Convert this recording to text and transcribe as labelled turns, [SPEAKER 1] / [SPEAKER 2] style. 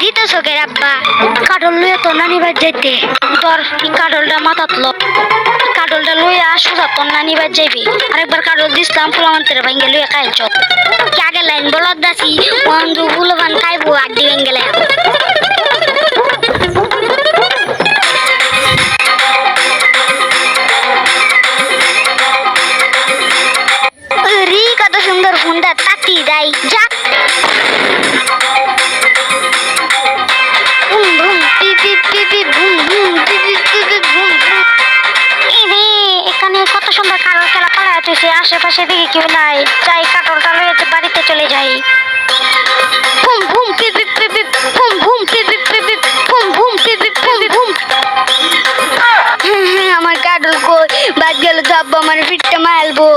[SPEAKER 1] দিত চোখের আব্বা কাটল লইয়া তোর নানি বাড়ি যাইতে তোর কাটলটা মাথাত লো কাটলটা লইয়া সোজা তোর নানি বাড়ি যাইবি আরেকবার কাটল দিসলাম ফুলামান্তের ভাঙ্গে লইয়া খাইল চত কি আগে লাইন বলত দাসি বন্ধু ফুলবান খাইবো আড্ডি ভেঙ্গে লাইন রি কত সুন্দর ফুন্ডা তাতি যাই যাক এখানে কত সুন্দর কারোর খেলা পালা হইতেছে আশেপাশে দেখি কেউ নাই যাই কাটলটা লয়ে বাড়িতে চলে যাই ভুম ভুম পিপিপ পিপিপ ভুম ভুম পিপিপ পিপিপ ভুম ভুম পিপিপ পিপিপ ভুম আমার কাটল কই বাদ গেল যাবো আমার পিঠটা মারবো